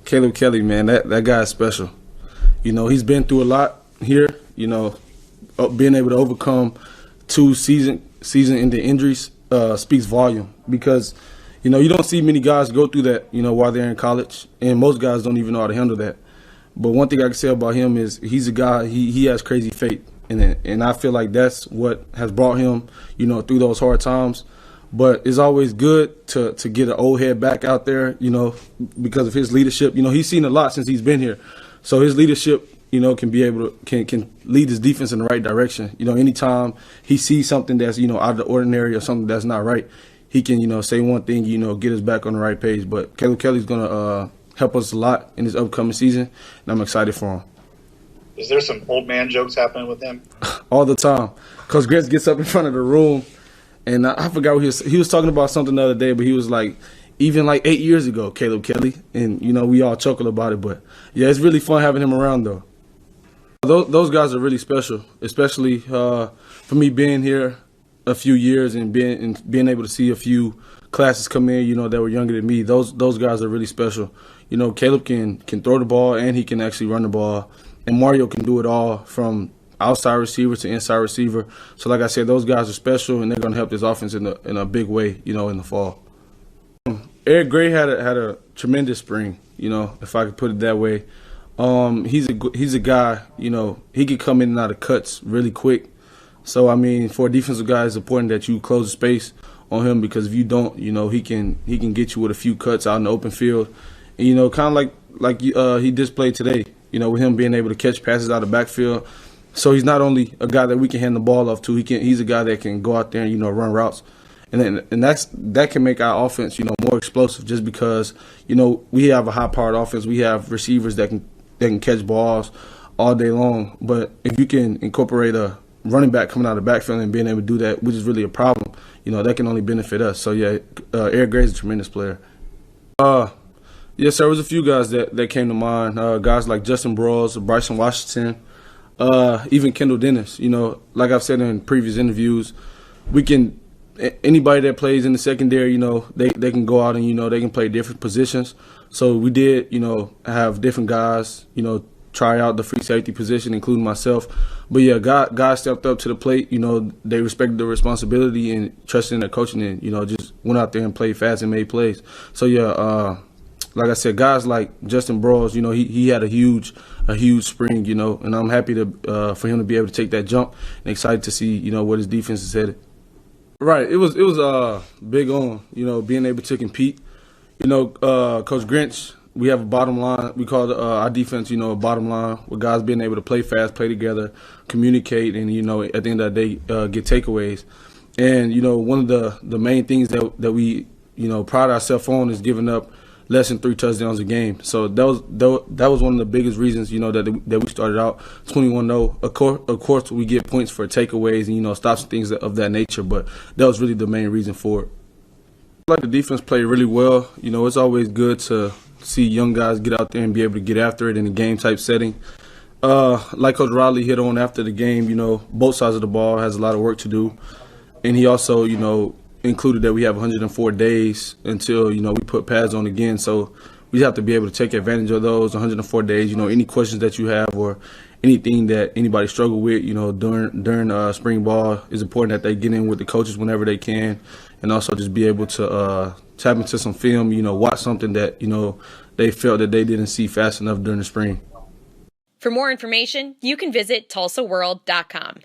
Caleb Kelly, man, that guy is special. He's been through a lot here. Being able to overcome two season-ending injuries speaks volume because, you don't see many guys go through that, while they're in college, and most guys don't even know how to handle that. But one thing I can say about him is he's a guy, he has crazy faith, and I feel like that's what has brought him, through those hard times. But it's always good to get an old head back out there, because of his leadership. He's seen a lot since he's been here. So his leadership, can be able to can lead his defense in the right direction. Anytime he sees something that's, out of the ordinary or something that's not right, he can, say one thing, get us back on the right page. But Caleb Kelly's going to help us a lot in this upcoming season, and I'm excited for him. Is there some old man jokes happening with him? All the time. Coach Grants gets up in front of the room, and I forgot what he was talking about something the other day, but he was like, even like 8 years ago, Caleb Kelly. And, we all chuckle about it. But, yeah, it's really fun having him around, though. Those guys are really special, especially for me being here a few years and being able to see a few classes come in, that were younger than me. Those guys are really special. Caleb can throw the ball and he can actually run the ball. And Mario can do it all from outside receiver to inside receiver. So like I said, those guys are special and they're going to help this offense in a big way, in the fall. Eric Gray had a tremendous spring, if I could put it that way. He's a guy, he could come in and out of cuts really quick. So, I mean, for a defensive guy, it's important that you close the space on him because if you don't, he can get you with a few cuts out in the open field. And, kind of like he displayed today, with him being able to catch passes out of the backfield. So he's not only a guy that we can hand the ball off to, he's a guy that can go out there and, run routes. And that can make our offense, more explosive just because, we have a high-powered offense. We have receivers that can catch balls all day long. But if you can incorporate a running back coming out of the backfield and being able to do that, which is really a problem, that can only benefit us. So, yeah, Eric Gray's a tremendous player. Yes, there was a few guys that came to mind. Guys like Justin Broiles, Bryson Washington, even Kendall Dennis. Like I've said in previous interviews, anybody that plays in the secondary, they can go out and, they can play different positions. So we did, have different guys, try out the free safety position, including myself. But, yeah, guys stepped up to the plate. They respected the responsibility and trusted in their coaching and, just went out there and played fast and made plays. So, yeah, like I said, guys like Justin Broiles, he had a huge spring, and I'm happy for him to be able to take that jump and excited to see, where his defense is headed. Right, it was big on, being able to compete. Coach Grinch, we have a bottom line. We call our defense, a bottom line with guys being able to play fast, play together, communicate, and, at the end of the day, get takeaways. And, one of the main things that we, pride ourselves on is giving up less than 3 touchdowns a game. So that was one of the biggest reasons, that we started out 21-0. Of course, we get points for takeaways and, stops and things of that nature, but that was really the main reason for it. I like the defense played really well. It's always good to see young guys get out there and be able to get after it in a game-type setting. Like Coach Riley hit on after the game, both sides of the ball has a lot of work to do. And he also, included that we have 104 days until, we put pads on again. So we have to be able to take advantage of those 104 days. Any questions that you have or anything that anybody struggle with, during spring ball, is important that they get in with the coaches whenever they can, and also just be able to tap into some film, watch something that, they felt that they didn't see fast enough during the spring. For more information, you can visit TulsaWorld.com.